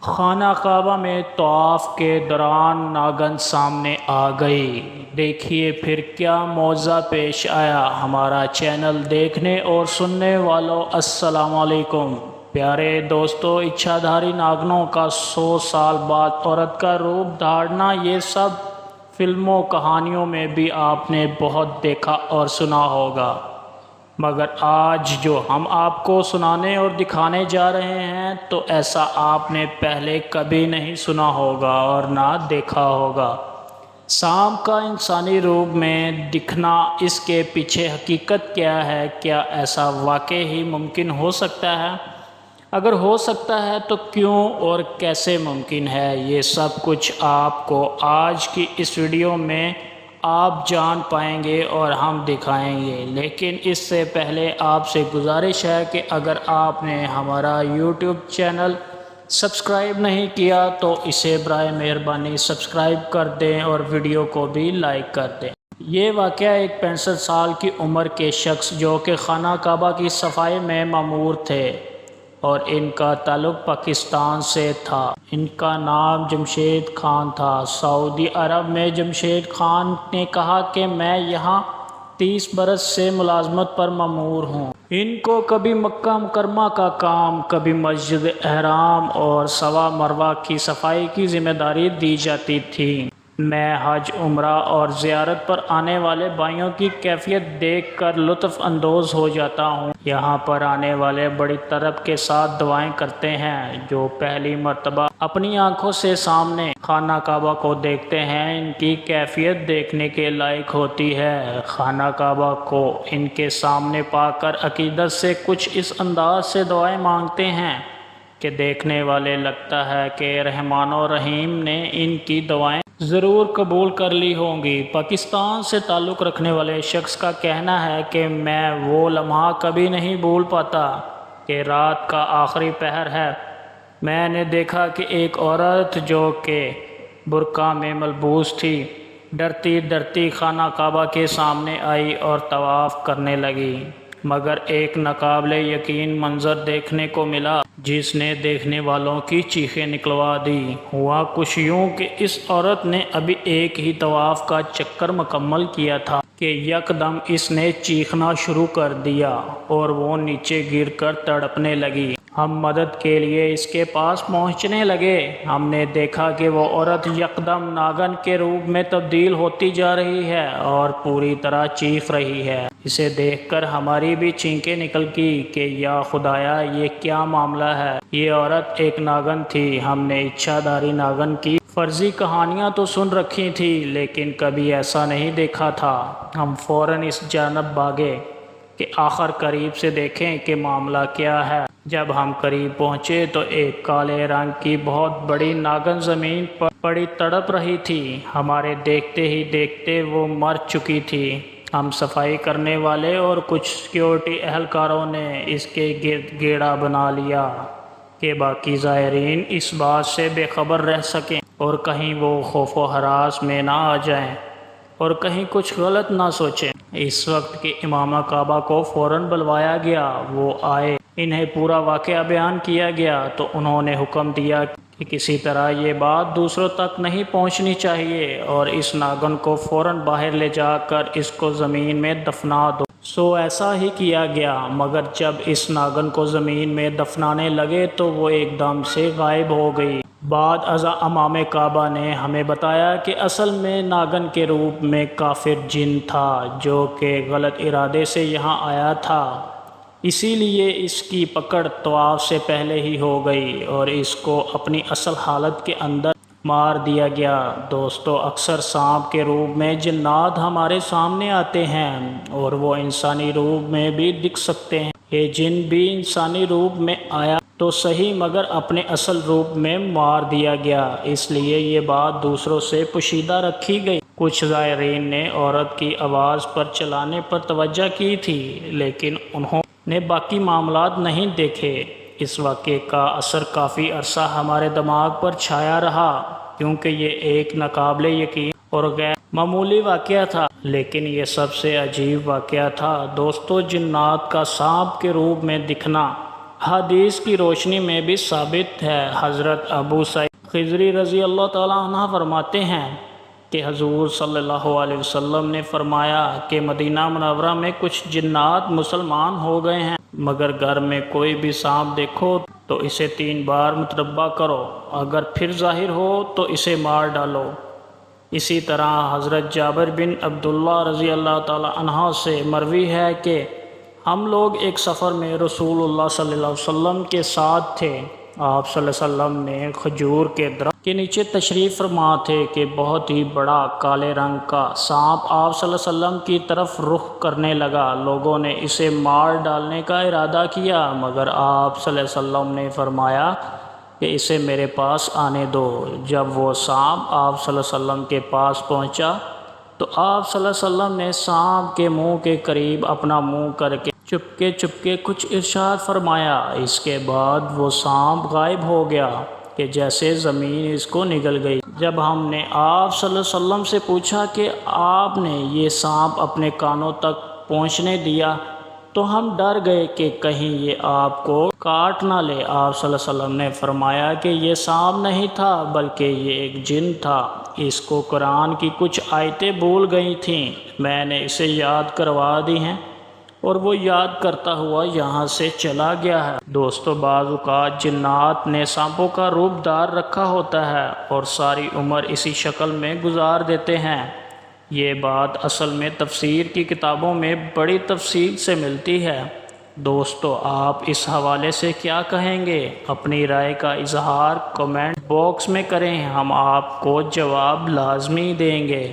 خانہ کعبہ میں طواف کے دوران ناگن سامنے آ گئی۔ دیکھیے پھر کیا معجزہ پیش آیا۔ ہمارا چینل دیکھنے اور سننے والوں السلام علیکم۔ پیارے دوستو، اچھا دھاری ناگنوں کا 100 سال بعد عورت کا روپ دھارنا، یہ سب فلموں کہانیوں میں بھی آپ نے بہت دیکھا اور سنا ہوگا، مگر آج جو ہم آپ کو سنانے اور دکھانے جا رہے ہیں تو ایسا آپ نے پہلے کبھی نہیں سنا ہوگا اور نہ دیکھا ہوگا۔ سانپ کا انسانی روپ میں دکھنا، اس کے پیچھے حقیقت کیا ہے؟ کیا ایسا واقعی ہی ممکن ہو سکتا ہے؟ اگر ہو سکتا ہے تو کیوں اور کیسے ممکن ہے؟ یہ سب کچھ آپ کو آج کی اس ویڈیو میں آپ جان پائیں گے اور ہم دکھائیں گے۔ لیکن اس سے پہلے آپ سے گزارش ہے کہ اگر آپ نے ہمارا یوٹیوب چینل سبسکرائب نہیں کیا تو اسے برائے مہربانی سبسکرائب کر دیں اور ویڈیو کو بھی لائک کر دیں۔ یہ واقعہ ایک 65 سال کی عمر کے شخص جو کہ خانہ کعبہ کی صفائی میں مامور تھے اور ان کا تعلق پاکستان سے تھا۔ ان کا نام جمشید خان تھا۔ سعودی عرب میں جمشید خان نے کہا کہ میں یہاں 30 برس سے ملازمت پر مامور ہوں۔ ان کو کبھی مکہ مکرمہ کا کام، کبھی مسجد احرام اور صفا مروہ کی صفائی کی ذمہ داری دی جاتی تھی۔ میں حج، عمرہ اور زیارت پر آنے والے بھائیوں کی کیفیت دیکھ کر لطف اندوز ہو جاتا ہوں۔ یہاں پر آنے والے بڑی طرب کے ساتھ دعائیں کرتے ہیں۔ جو پہلی مرتبہ اپنی آنکھوں سے سامنے خانہ کعبہ کو دیکھتے ہیں، ان کی کیفیت دیکھنے کے لائق ہوتی ہے۔ خانہ کعبہ کو ان کے سامنے پا کر عقیدت سے کچھ اس انداز سے دعائیں مانگتے ہیں کہ دیکھنے والے لگتا ہے کہ رحمان و رحیم نے ان کی دعائیں ضرور قبول کر لی ہوں گی۔ پاکستان سے تعلق رکھنے والے شخص کا کہنا ہے کہ میں وہ لمحہ کبھی نہیں بھول پاتا کہ رات کا آخری پہر ہے۔ میں نے دیکھا کہ ایک عورت جو کہ برقع میں ملبوس تھی، ڈرتی ڈرتی خانہ کعبہ کے سامنے آئی اور طواف کرنے لگی، مگر ایک ناقابل یقین منظر دیکھنے کو ملا جس نے دیکھنے والوں کی چیخیں نکلوا دی۔ ہوا کچھ یوں کہ اس عورت نے ابھی ایک ہی طواف کا چکر مکمل کیا تھا کہ یکدم اس نے چیخنا شروع کر دیا اور وہ نیچے گر کر تڑپنے لگی۔ ہم مدد کے لیے اس کے پاس پہنچنے لگے۔ ہم نے دیکھا کہ وہ عورت یکدم ناگن کے روپ میں تبدیل ہوتی جا رہی ہے اور پوری طرح چیخ رہی ہے۔ اسے دیکھ کر ہماری بھی چینخیں نکل گئی کہ یا خدایا، یہ کیا معاملہ ہے؟ یہ عورت ایک ناگن تھی۔ ہم نے اچھا دھاری ناگن کی فرضی کہانیاں تو سن رکھی تھی لیکن کبھی ایسا نہیں دیکھا تھا۔ ہم فوراً اس جانب بھاگے کہ آخر قریب سے دیکھیں کہ معاملہ کیا ہے۔ جب ہم قریب پہنچے تو ایک کالے رنگ کی بہت بڑی ناگن زمین پر پڑی تڑپ رہی تھی۔ ہمارے دیکھتے ہی دیکھتے وہ مر چکی تھی۔ ہم صفائی کرنے والے اور کچھ سیکیورٹی اہلکاروں نے اس کے گرد گیڑا بنا لیا کہ باقی زائرین اس بات سے بے خبر رہ سکیں اور کہیں وہ خوف و ہراس میں نہ آ جائیں اور کہیں کچھ غلط نہ سوچیں۔ اس وقت کے امام کعبہ کو فوراً بلوایا گیا۔ وہ آئے، انہیں پورا واقعہ بیان کیا گیا تو انہوں نے حکم دیا کہ کسی طرح یہ بات دوسروں تک نہیں پہنچنی چاہیے اور اس ناگن کو فوراً باہر لے جا کر اس کو زمین میں دفنا دو۔ سو ایسا ہی کیا گیا، مگر جب اس ناگن کو زمین میں دفنانے لگے تو وہ ایک دم سے غائب ہو گئی۔ بعد ازاں امام کعبہ نے ہمیں بتایا کہ اصل میں ناگن کے روپ میں کافر جن تھا جو کہ غلط ارادے سے یہاں آیا تھا، اسی لیے اس کی پکڑ طواف سے پہلے ہی ہو گئی اور اس کو اپنی اصل حالت کے اندر مار دیا گیا۔ دوستو، اکثر سانپ کے روپ میں جنات ہمارے سامنے آتے ہیں اور وہ انسانی روپ میں بھی دکھ سکتے ہیں۔ یہ جن بھی انسانی روپ میں آیا تو صحیح، مگر اپنے اصل روپ میں مار دیا گیا، اس لیے یہ بات دوسروں سے پوشیدہ رکھی گئی۔ کچھ زائرین نے عورت کی آواز پر چلانے پر توجہ کی تھی لیکن انہوں نے باقی معاملات نہیں دیکھے۔ اس واقعے کا اثر کافی عرصہ ہمارے دماغ پر چھایا رہا کیونکہ یہ ایک ناقابل یقین اور غیر معمولی واقعہ تھا، لیکن یہ سب سے عجیب واقعہ تھا۔ دوستو، جنات کا سانپ کے روپ میں دکھنا حدیث کی روشنی میں بھی ثابت ہے۔ حضرت ابو سعید خضری رضی اللہ تعالیٰ عنہ فرماتے ہیں کہ حضور صلی اللہ علیہ وسلم نے فرمایا کہ مدینہ منورہ میں کچھ جنات مسلمان ہو گئے ہیں، مگر گھر میں کوئی بھی سانپ دیکھو تو اسے 3 بار متربع کرو، اگر پھر ظاہر ہو تو اسے مار ڈالو۔ اسی طرح حضرت جابر بن عبداللہ رضی اللہ تعالیٰ عنہ سے مروی ہے کہ ہم لوگ ایک سفر میں رسول اللہ صلی اللہ علیہ وسلم کے ساتھ تھے۔ آپ صلی اللہ علیہ وسلم نے کھجور کے درخت کے نیچے تشریف فرما تھے کہ بہت ہی بڑا کالے رنگ کا سانپ آپ صلی اللہ علیہ وسلم کی طرف رخ کرنے لگا۔ لوگوں نے اسے مار ڈالنے کا ارادہ کیا، مگر آپ صلی اللہ علیہ وسلم نے فرمایا کہ اسے میرے پاس آنے دو۔ جب وہ سانپ آپ صلی اللہ علیہ وسلم کے پاس پہنچا تو آپ صلی اللہ علیہ وسلم نے سانپ کے منہ کے قریب اپنا منہ کر کے چپکے کچھ ارشاد فرمایا۔ اس کے بعد وہ سانپ غائب ہو گیا کہ جیسے زمین اس کو نگل گئی۔ جب ہم نے آپ صلی اللہ علیہ وسلم سے پوچھا کہ آپ نے یہ سانپ اپنے کانوں تک پہنچنے دیا تو ہم ڈر گئے کہ کہیں یہ آپ کو کاٹ نہ لے۔ آپ صلی اللہ علیہ وسلم نے فرمایا کہ یہ سانپ نہیں تھا بلکہ یہ ایک جن تھا، اس کو قرآن کی کچھ آیتیں بھول گئی تھیں، میں نے اسے یاد کروا دی ہیں اور وہ یاد کرتا ہوا یہاں سے چلا گیا ہے۔ دوستو، بعض اوقات جنات نے سانپوں کا روپ دار رکھا ہوتا ہے اور ساری عمر اسی شکل میں گزار دیتے ہیں۔ یہ بات اصل میں تفسیر کی کتابوں میں بڑی تفصیل سے ملتی ہے۔ دوستو، آپ اس حوالے سے کیا کہیں گے؟ اپنی رائے کا اظہار کمنٹ باکس میں کریں، ہم آپ کو جواب لازمی دیں گے۔